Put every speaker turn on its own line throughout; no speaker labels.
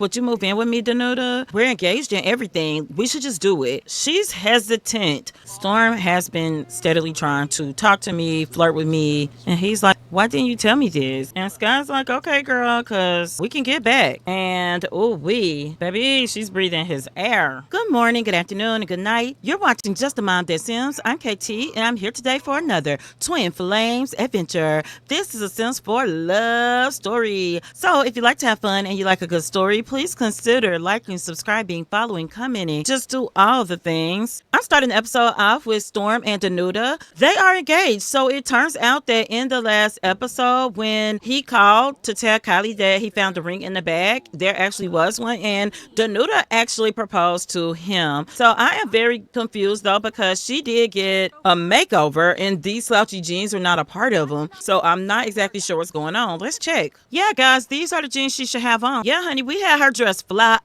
Would you move in with me, Danuta? We're engaged in everything. We should just do it. She's hesitant. Storm has been steadily trying to talk to me, flirt with me, and he's like, why didn't you tell me this? And Sky's like, okay, girl, because we can get back. And baby, she's breathing his air. Good morning, good afternoon, and good night. You're watching Justamomthatsims. I'm KT, and I'm here today for another Twin Flames adventure. This is a Sims 4 love story. So if you like to have fun and you like a good story, please consider liking, subscribing, following, commenting. Just do all the things. I'm starting the episode off with Storm and Danuta. They are engaged. So it turns out that in the last episode, when he called to tell Kylie that he found a ring in the bag, there actually was one, and Danuta actually proposed to him. So I am very confused though, because she did get a makeover and these slouchy jeans are not a part of them. So I'm not exactly sure what's going on. Let's check. Yeah, guys, these are the jeans she should have on. Yeah, honey, we had her dress fly.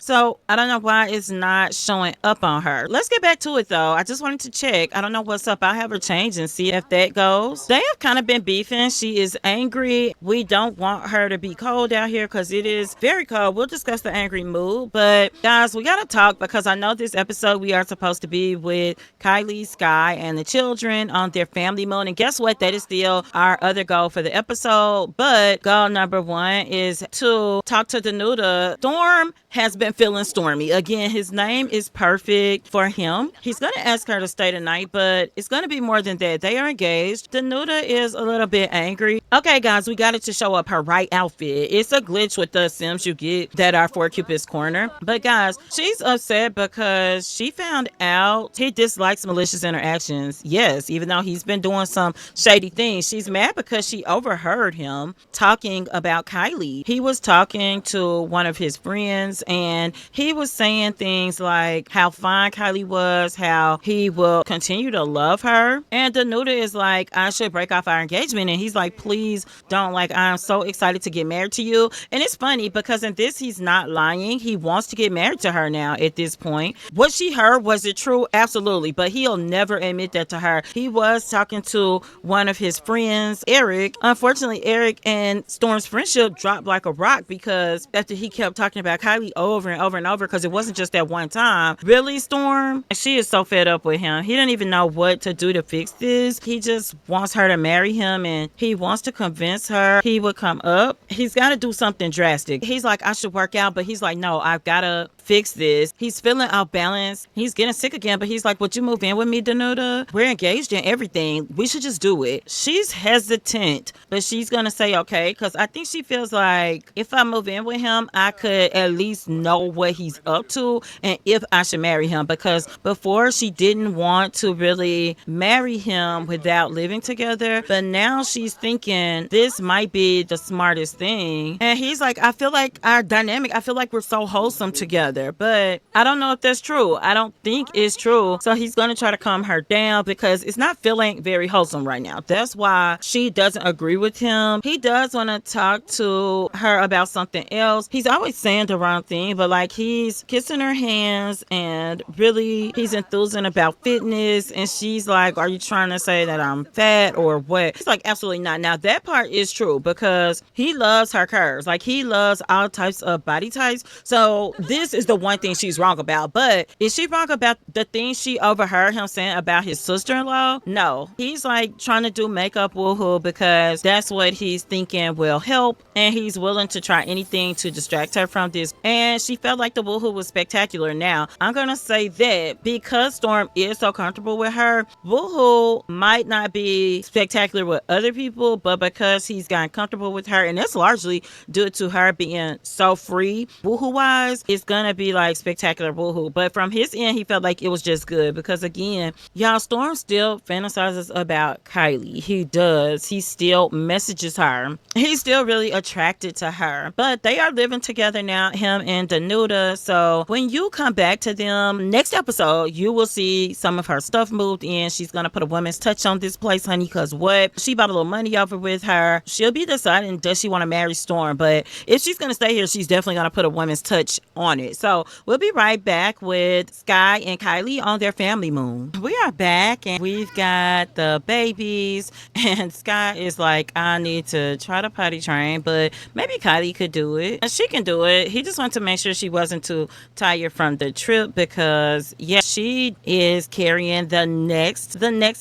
So I don't know why it's not showing up on her. Let's get back to it though. I just wanted to check. I don't know what's up. I'll have her change and see if that goes. They have kind of been beefing. She is angry. We don't want her to be cold out here because it is very cold. We'll discuss the angry mood. But guys, we got to talk because I know this episode we are supposed to be with Kylie, Sky, and the children on their family mode. And guess what? That is still our other goal for the episode. But goal number one is to talk to Danuta. Storm has been feeling stormy. Again, his name is perfect for him. He's going to ask her to stay tonight, but it's going to be more than that. They are engaged. Danuta is a little bit angry. Okay, guys, we got it to show up her right outfit. It's a glitch with the Sims you get that are for Cupid's Corner. But guys, she's upset because she found out he dislikes malicious interactions. Yes, even though he's been doing some shady things. She's mad because she overheard him talking about Kylie. He was talking to one of his friends and he was saying things like how fine Kylie was, how he will continue to love her. And Danuta is like, I should break off our engagement. And he's like, please don't. Like, I'm so excited to get married to you. And it's funny because in this, he's not lying. He wants to get married to her now at this point. What she heard, was it true? Absolutely. But he'll never admit that to her. He was talking to one of his friends, Eric. Unfortunately, Eric and Storm's friendship dropped like a rock because after he kept talking about Kylie over and over and over, because it wasn't just that one time. Really, Storm? She is so fed up with him. He didn't even know what to do to fix this. He just wants her to marry him and he wants to convince her he would come up. He's got to do something drastic. He's like, I should work out, but he's like, no, I've got to fix this. He's feeling out balanced. He's getting sick again, but he's like, would you move in with me, Danuta? We're engaged in everything. We should just do it. She's hesitant, but she's going to say okay, because I think she feels like if I move in with him, I could at least know what he's up to and if I should marry him, because before she didn't want to really marry him without living together, but now she's thinking this might be the smartest thing. And he's like, I feel like our dynamic, I feel like we're so wholesome together, but I don't know if that's true. I don't think it's true. So he's going to try to calm her down because it's not feeling very wholesome right now. That's why she doesn't agree with him. He does want to talk to her about something else. He's always saying the wrong thing, but like he's kissing her hands and really he's enthusing about fitness. And she's like, are you trying to say that I'm fat or what? He's like, absolutely not. Now that part is true because he loves her curves. Like he loves all types of body types. So this is the one thing she's wrong about. But is she wrong about the things she overheard him saying about his sister-in-law? No. He's like trying to do makeup woohoo because that's what he's thinking will help. And he's willing to try anything to distract her from this. And she felt like the woohoo was spectacular. Now, I'm going to say that because Storm is so comfortable with her, woohoo might not be spectacular with other people, but because he's gotten comfortable with her, and that's largely due to her being so free, woohoo-wise, it's going to be like spectacular woohoo. But from his end, he felt like it was just good because, again, y'all, Storm still fantasizes about Kylie. He does. He still messages her. He's still really attracted to her. But they are living together now, him and Danuta. So when you come back back to them. Next episode, you will see some of her stuff moved in. She's going to put a woman's touch on this place, honey, because what? She bought a little money over with her. She'll be deciding, does she want to marry Storm? But if she's going to stay here, she's definitely going to put a woman's touch on it. So we'll be right back with Sky and Kylie on their family moon. We are back and we've got the babies, and Sky is like, I need to try to potty train, but maybe Kylie could do it. And she can do it. He just wanted to make sure she wasn't too tired from the trip because, yeah, she is carrying the next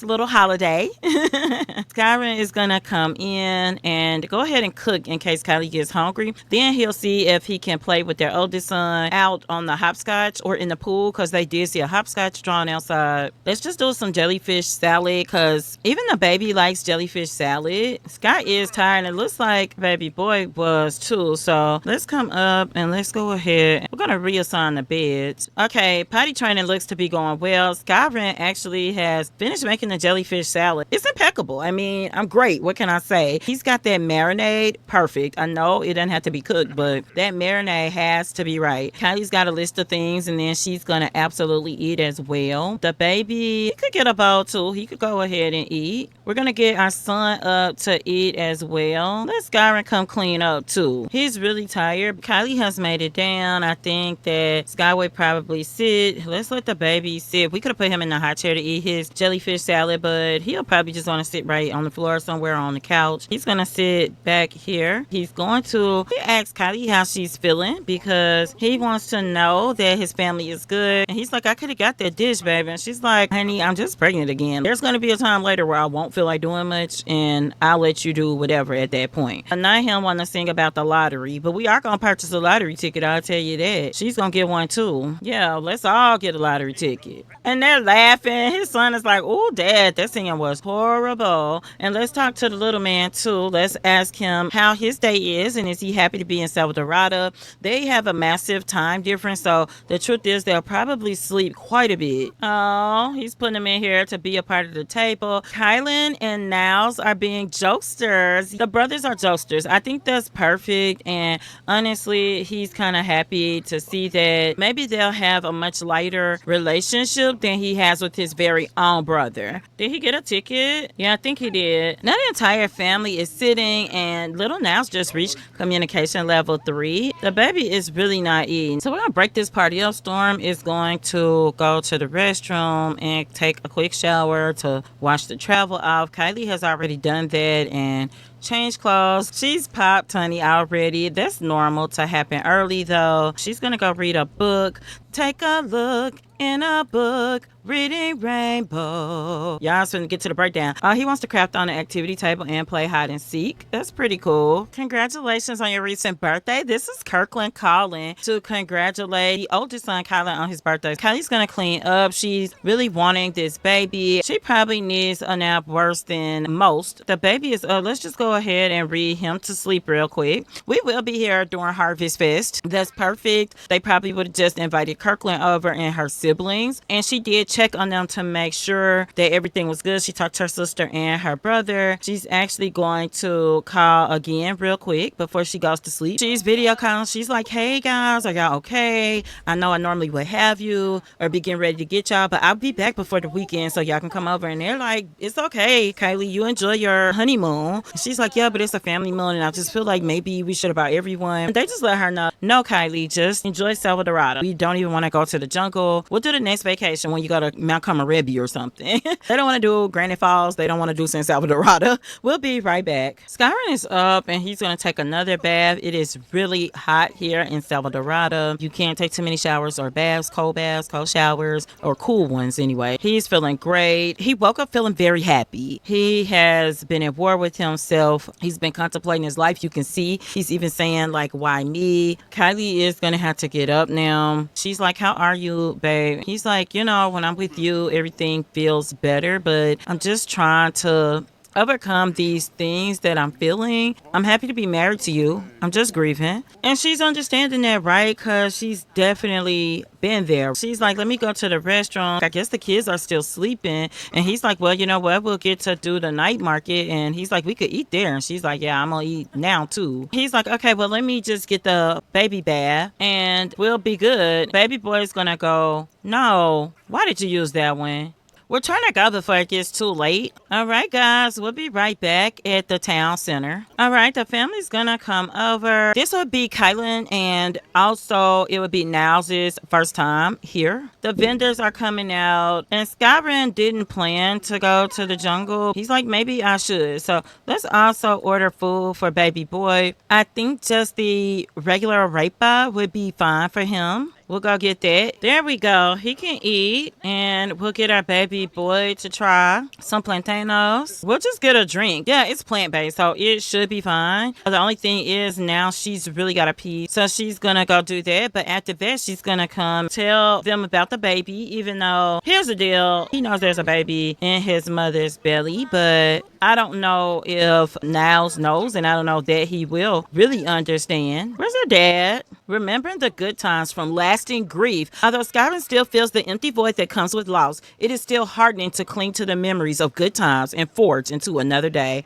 little holiday. Skyron is going to come in and go ahead and cook in case Kylie gets hungry. Then he'll see if he can play with their oldest son out on the hopscotch or in the pool because they did see a hopscotch drawn outside. Let's just do some jellyfish salad because even the baby likes jellyfish salad. Sky is tired and it looks like baby boy was too. So let's come up and let's go ahead. We're going to reassign the beds. Okay, potty training looks to be going well. Skyron actually has finished making the jellyfish salad. It's impeccable. I mean, I'm great. What can I say? He's got that marinade perfect. I know it doesn't have to be cooked, but that marinade has to be right. Kylie's got a list of things and then she's going to absolutely eat as well. The baby, he could get a bowl too. He could go ahead and eat. We're going to get our son up to eat as well. Let Skyron come clean up too. He's really tired. Kylie has made it down. I think that Skyway probably sit. Let's let the baby sit. We could have put him in the hot chair to eat his jellyfish salad, but he'll probably just want to sit right on the floor somewhere on the couch. He's going to sit back here. He asks Kylie how she's feeling because he wants to know that his family is good. And he's like, I could have got that dish, baby. And she's like, honey, I'm just pregnant again. There's going to be a time later where I won't feel like doing much and I'll let you do whatever at that point. And now him want to sing about the lottery, but we are going to purchase a lottery ticket. I'll tell you that. She's going to get one too. Yeah, let's all get a lottery ticket. And they're laughing. His son is like, oh, Dad, that singing was horrible. And let's talk to the little man too. Let's ask him how his day is and is he happy to be in Salvadorada. They have a massive time difference, so the truth is they'll probably sleep quite a bit. Oh, he's putting them in here to be a part of the table. Kylan and Niles are being jokesters. The brothers are jokesters. I think that's perfect, and honestly, he's kind of happy to see that maybe they'll have a much lighter relationship than he has with his very own brother. Did he get a ticket? Yeah, I think he did. Now the entire family is sitting, and little Niles just reached communication level 3. The baby is really not eating. So we're going to break this party up. Storm is going to go to the restroom and take a quick shower to wash the travel off. Kylie has already done that and change clothes. She's popped, honey, already. That's normal to happen early, though. She's going to go read a book. Take a look in a book, reading Rainbow. Y'all finna get to the breakdown. He wants to craft on an activity table and play hide and seek. That's pretty cool. Congratulations on your recent birthday. This is Kirkland calling to congratulate the oldest son, Kylie, on his birthday. Kylie's gonna clean up. She's really wanting this baby. She probably needs a nap worse than most. The baby is up. Let's just go ahead and read him to sleep real quick. We will be here during Harvest Fest. That's perfect. They probably would have just invited Kirkland over and her siblings, and she did check on them to make sure that everything was good. She talked to her sister and her brother. She's actually going to call again real quick before she goes to sleep. She's video calling. She's like, hey guys, are y'all okay? I know I normally would have you or be getting ready to get y'all, but I'll be back before the weekend so y'all can come over. And they're like, it's okay, Kylie, you enjoy your honeymoon. She's like, yeah, but it's a family moon and I just feel like maybe we should invite everyone. They just let her know, no, Kylie, just enjoy Salvadorada. We don't even want to go to the jungle. We'll do the next vacation when you go to Mount Comarebi or something. They don't want to do Granite Falls. They don't want to do San Salvadorada. We'll be right back. Skyron is up and he's going to take another bath. It is really hot here in Salvadorada. You can't take too many showers or baths, cold showers, or cool ones anyway. He's feeling great. He woke up feeling very happy. He has been at war with himself. He's been contemplating his life. You can see he's even saying like, why me? Kylie is going to have to get up now. She's like, how are you, babe? He's like, you know, when I'm with you, everything feels better, but I'm just trying to overcome these things that I'm feeling. I'm happy to be married to you. I'm just grieving. And she's understanding that, right? Because she's definitely been there. She's like, let me go to the restaurant. I guess the kids are still sleeping. And he's like, well, you know what? We'll get to do the night market. And he's like, we could eat there. And she's like, yeah, I'm going to eat now too. He's like, okay, well, let me just get the baby bath and we'll be good. Baby boy's going to go, no, why did you use that one? We're trying to go before it gets too late. All right, guys, we'll be right back at the town center. All right, the family's gonna come over. This would be Kylie, and also it would be Now's first time here. The vendors are coming out, and Skyrim didn't plan to go to the jungle. He's like, maybe I should. So let's also order food for baby boy. I think just the regular arepa would be fine for him. We'll go get that. There we go. He can eat. And we'll get our baby boy to try some plantains. We'll just get a drink. Yeah, it's plant-based, so it should be fine. The only thing is now she's really got to pee. So she's going to go do that. But after that, she's going to come tell them about the baby, even though, here's the deal. He knows there's a baby in his mother's belly, but I don't know if Niles knows, and I don't know that he will really understand. Where's her dad? Remembering the good times from lasting grief. Although Skyrim still feels the empty void that comes with loss, it is still heartening to cling to the memories of good times and forge into another day.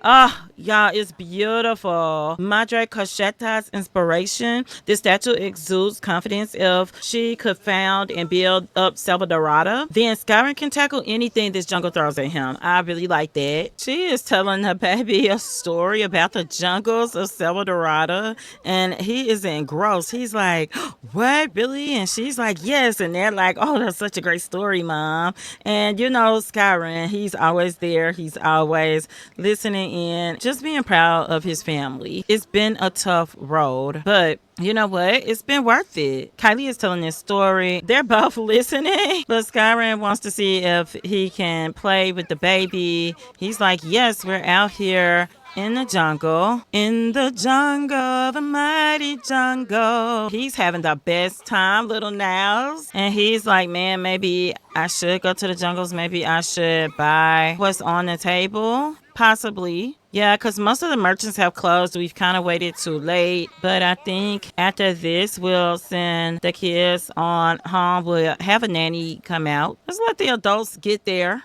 Y'all, it's beautiful. Madre Cochetta's inspiration. This statue exudes confidence. If she could found and build up Salvadorada, then Skyrim can tackle anything this jungle throws at him. I really like that. She is telling her baby a story about the jungles of Salvadorada, and he is engrossed. He's like, what, really? And she's like, yes. And they're like, oh, that's such a great story, Mom. And you know, Skyrim, he's always there. He's always listening in, just being proud of his family. It's been a tough road, but you know what? It's been worth it. Kylie is telling this story. They're both listening, but Skyrim wants to see if he can play with the baby. He's like, yes, we're out here in the jungle, the mighty jungle. He's having the best time, little Niles. And he's like, man, maybe I should go to the jungles. Maybe I should buy what's on the table. Possibly. Yeah, because most of the merchants have closed. We've kind of waited too late. But I think after this, we'll send the kids on home. We'll have a nanny come out. Let's let the adults get there.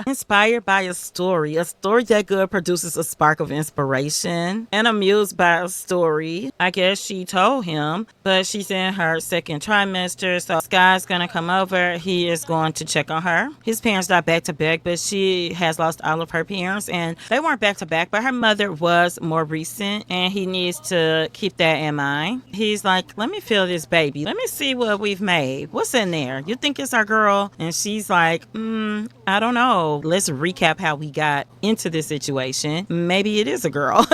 Inspired by a story that good produces a spark of inspiration. And amused by a story. I guess she told him, but she's in her second trimester. So Sky's going to come over. He is going to check on her. His parents died back to back, but she has lost all of her parents. And they weren't back to back, but her mother was more recent, and he needs to keep that in mind. He's like, let me feel this baby. Let me see what we've made. What's in there? You think it's our girl? And she's like, I don't know. Let's recap how we got into this situation. Maybe it is a girl.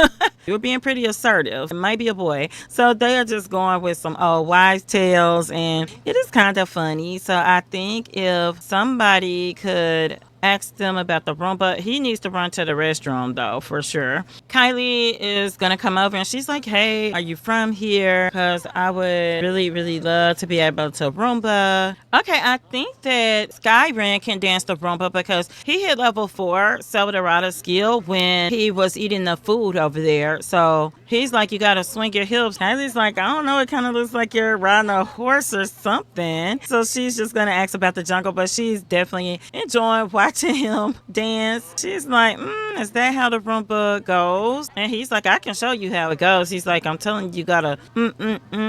You're being pretty assertive. It might be a boy. So they are just going with some old wives' tales, and it is kind of funny. So I think if somebody could ask them about the Roomba. He needs to run to the restroom, though, for sure. Kylie is going to come over, and she's like, hey, are you from here? Because I would really, really love to be able to Roomba. Okay, I think that Skyrim can dance the Roomba because he hit level 4 Salvadorada skill when he was eating the food over there. So he's like, you got to swing your hips. Kylie's like, I don't know, it kind of looks like you're riding a horse or something. So she's just going to ask about the jungle, but she's definitely enjoying watching him dance. She's like, is that how the Roomba goes? And he's like, I can show you how it goes. He's like, I'm telling you, gotta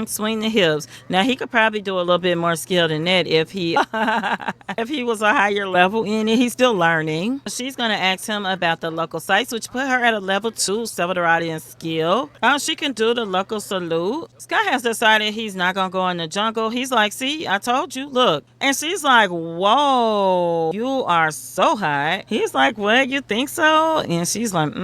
swing the hips. Now he could probably do a little bit more skill than that if he if he was a higher level in it. He's still learning. She's gonna ask him about the local sites, which put her at a level 2 Salvadoradian skill. She can do the local salute. Sky has decided he's not gonna go in the jungle. He's like, see, I told you, look. And she's like, whoa, you are so hot. He's like, what, you think so? And she's like,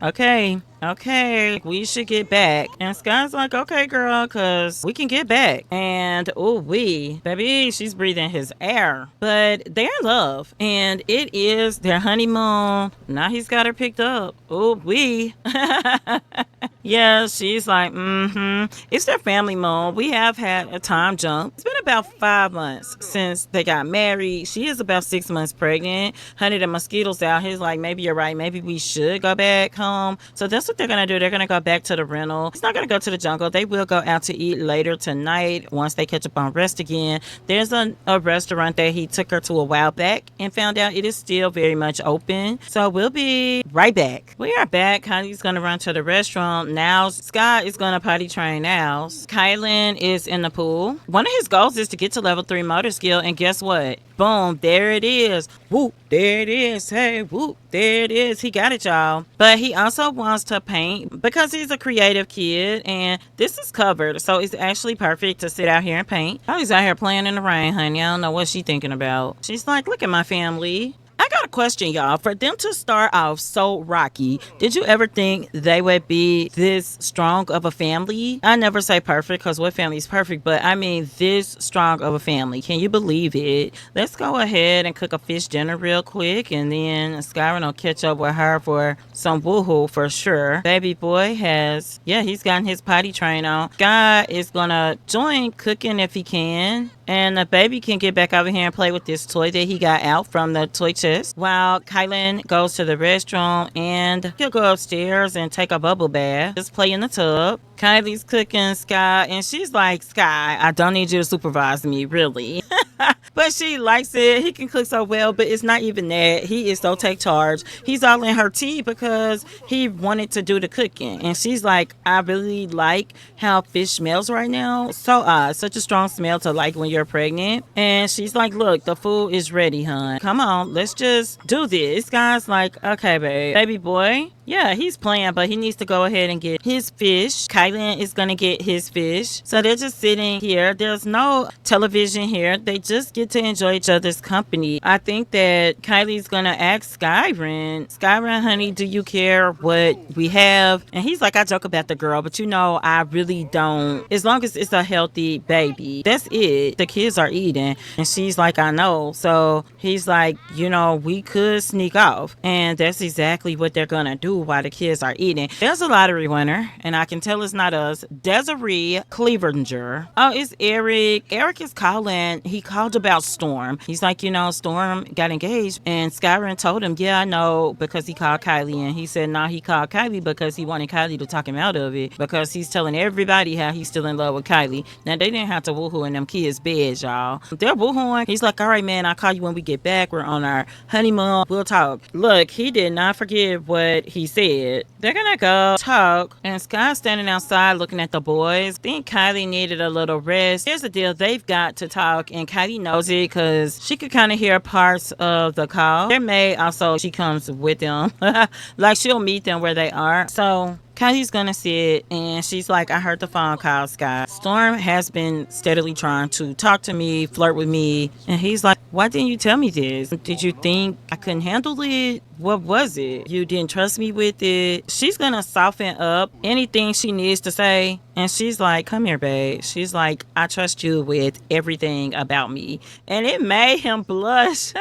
okay. okay, we should get back. And Sky's like, okay, girl, because we can get back. And baby, she's breathing his air. But they're in love. And it is their honeymoon. Now he's got her picked up. Yeah, she's like, It's their family moon. We have had a time jump. It's been about 5 months since they got married. She is about 6 months pregnant. Honey, the mosquitoes out. He's like, maybe you're right. Maybe we should go back home. So that's what they're going to do. They're going to go back to the rental. It's not going to go to the jungle. They will go out to eat later tonight once they catch up on rest again. There's a restaurant that he took her to a while back and found out it is still very much open. So we'll be right back. We are back. Kylie's going to run to the restaurant. Now, Scott is going to potty train now. Kylie is in the pool. One of his goals is to get to level 3 motor skill, and guess what? Boom, there it is. Whoop, there it is. Hey, whoop, there it is. He got it, y'all. But he also wants to paint because he's a creative kid, and this is covered, so it's actually perfect to sit out here and paint. Oh, he's out here playing in the rain, honey. I don't know what she's thinking about. She's like, look at my family. I got a question, y'all. For them to start off so rocky, did you ever think they would be this strong of a family? I never say perfect because what family is perfect, but I mean this strong of a family. Can you believe it? Let's go ahead and cook a fish dinner real quick, and then Skyrim will catch up with her for some woohoo for sure. Baby boy he's gotten his potty train on. Sky is gonna join cooking if he can. And the baby can get back over here and play with this toy that he got out from the toy chest. While Kylie goes to the restaurant and he'll go upstairs and take a bubble bath. Just play in the tub. Kylie's cooking Sky, and she's like, Sky, I don't need you to supervise me, really. But she likes it. He can cook so well, but it's not even that. He is so take charge. He's all in her tea because he wanted to do the cooking. And she's like, I really like how fish smells right now. So odd. Such a strong smell to like when you're pregnant. And she's like, look, the food is ready, hon. Come on, let's just do this. Guy's like, okay, babe. Baby boy. Yeah, he's playing, but he needs to go ahead and get his fish. Kylie is going to get his fish. So they're just sitting here. There's no television here. They just get to enjoy each other's company. I think that Kylie's going to ask Skyrim, honey, do you care what we have? And he's like, I joke about the girl, but I really don't. As long as it's a healthy baby, that's it. The kids are eating. And she's like, I know. So he's like, we could sneak off. And that's exactly what they're going to do while the kids are eating. There's a lottery winner, and I can tell it's not us. Desiree Clevenger. Oh, it's Eric. Eric is calling. He called about Storm. He's like, Storm got engaged, and Skyrim told him, yeah, I know, because he called Kylie, and he said, no, he called Kylie because he wanted Kylie to talk him out of it, because he's telling everybody how he's still in love with Kylie. Now, they didn't have to woohoo in them kids' beds, y'all. They're woohooing. He's like, all right, man, I'll call you when we get back. We're on our honeymoon. We'll talk. Look, he did not forget what he said. They're gonna go talk, and Sky's standing outside looking at the boys. I think Kylie needed a little rest. Here's the deal, they've got to talk, and Kylie knows it because she could kind of hear parts of the call. Their maid also, she comes with them. Like, she'll meet them where they are. So Kylie's gonna sit, and she's like, I heard the phone call, Sky. Storm has been steadily trying to talk to me, flirt with me, and he's like, why didn't you tell me this? Did you think I couldn't handle it? What was it? You didn't trust me with it? She's gonna soften up anything she needs to say, and she's like, come here, babe. She's like, I trust you with everything about me. And it made him blush.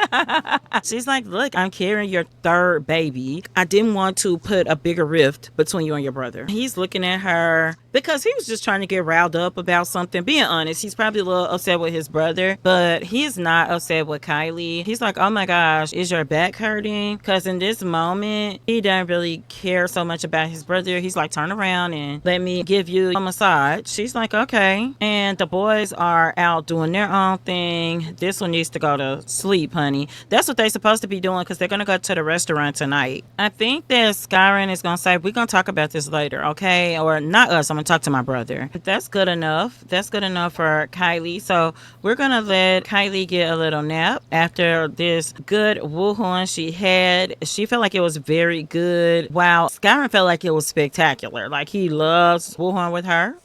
She's like, look, I'm carrying your third baby. I didn't want to put a bigger rift between you and your brother. He's looking at her because he was just trying to get riled up about something. Being honest, he's probably a little upset with his brother, but he's not upset with Kylie. He's like, oh my gosh, is your back hurting? Because in this moment, he doesn't really care so much about his brother. He's like, turn around and let me give you a massage. She's like, okay. And the boys are out doing their own thing. This one needs to go to sleep, honey. That's what they're supposed to be doing because they're going to go to the restaurant tonight. I think that Skyrim is going to say, we're going to talk about this later, okay? Or not us. I'm going to talk to my brother. That's good enough. That's good enough for Kylie. So we're going to let Kylie get a little nap after this good woohooing she had. She felt like it was very good. Wow. Skyrim felt like it was spectacular. Like, he loves woohooing with her. her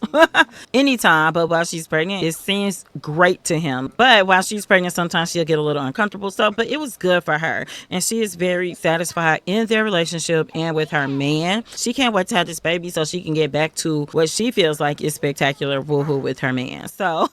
anytime, but while she's pregnant, it seems great to him. But while she's pregnant, sometimes she'll get a little uncomfortable. So, but it was good for her. And she is very satisfied in their relationship and with her man. She can't wait to have this baby so she can get back to what she feels like is spectacular woohoo with her man. So,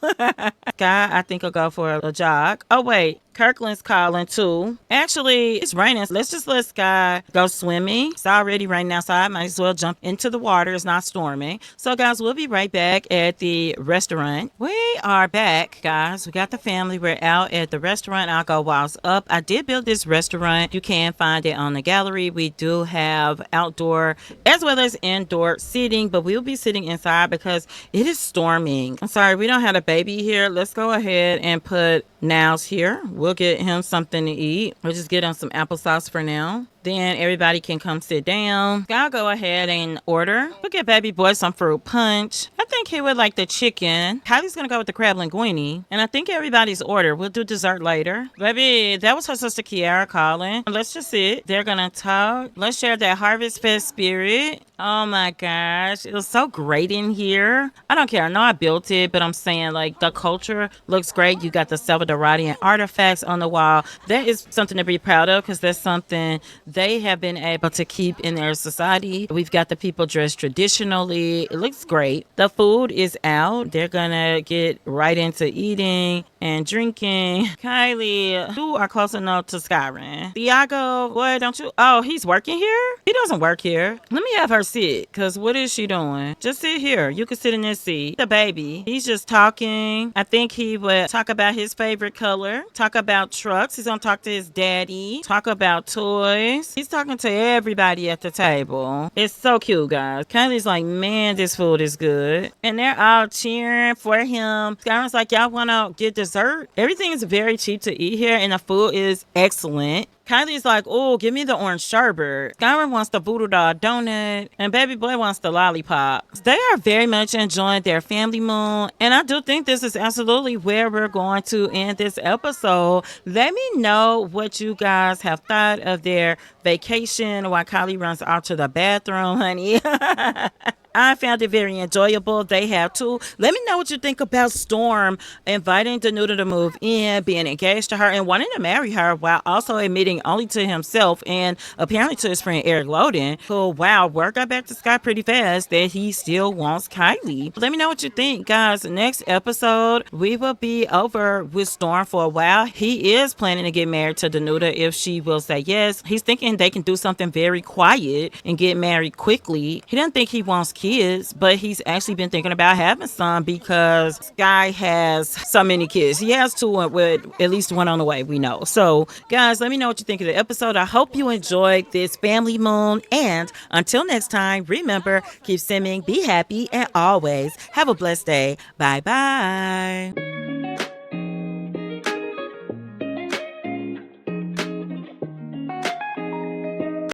Guy, I think I'll go for a jog. Oh, wait. Kirkland's calling too. Actually, it's raining. Let's just let Sky go swimming. It's already raining outside. Might as well jump into the water. It's not storming. So, guys, we'll be right back at the restaurant. We are back, guys. We got the family. We're out at the restaurant. I'll go whilst up. I did build this restaurant. You can find it on the gallery. We do have outdoor as well as indoor seating, but we'll be sitting inside because it is storming. I'm sorry, we don't have a baby here. Let's go ahead and put Now's here. We'll get him something to eat. We'll just get him some applesauce for now. Then everybody can come sit down. I'll go ahead and order. We'll get baby boy some fruit punch. I think he would like the chicken. Kylie's gonna go with the crab linguine. And I think everybody's order. We'll do dessert later. Baby, that was her sister Kiara calling. Let's just sit. They're gonna talk. Let's share that Harvest Fest spirit. Oh my gosh. It was so great in here. I don't care. I know I built it, but I'm saying like the culture looks great. You got the Salvadorian artifacts on the wall. That is something to be proud of because that's something they have been able to keep in their society. We've got the people dressed traditionally. It looks great. The food is out. They're gonna get right into eating and drinking. Kylie, you are close enough to Skyrim. Thiago, boy, don't you? Oh, he's working here? He doesn't work here. Let me have her sit, because what is she doing? Just sit here. You can sit in this seat. The baby, he's just talking. I think he would talk about his favorite color, talk about trucks. He's gonna talk to his daddy, talk about toys. He's talking to everybody at the table. It's so cute, guys. Kylie's like, man, this food is good. And they're all cheering for him. Skyron's like, y'all wanna get dessert? Everything is very cheap to eat here, and the food is excellent. Kylie's like, oh, give me the orange sherbet. Skyrim wants the voodoo doll donut, and baby boy wants the lollipop. They are very much enjoying their family moon, and I do think this is absolutely where we're going to end this episode. Let me know what you guys have thought of their vacation while Kylie runs out to the bathroom, honey. I found it very enjoyable. They have too. Let me know what you think about Storm inviting Danuta to move in, being engaged to her, and wanting to marry her while also admitting only to himself and apparently to his friend Eric Loden, who, wow, word got back to Scott pretty fast that he still wants Kylie. Let me know what you think, guys. Next episode, we will be over with Storm for a while. He is planning to get married to Danuta if she will say yes. He's thinking they can do something very quiet and get married quickly. He doesn't think he wants kids, but he's actually been thinking about having some because Sky has so many kids. He has two with at least one on the way, we know. So, guys, let me know what you think of the episode. I hope you enjoyed this family moon. And until next time, remember, keep simming, be happy, and always have a blessed day. Bye-bye.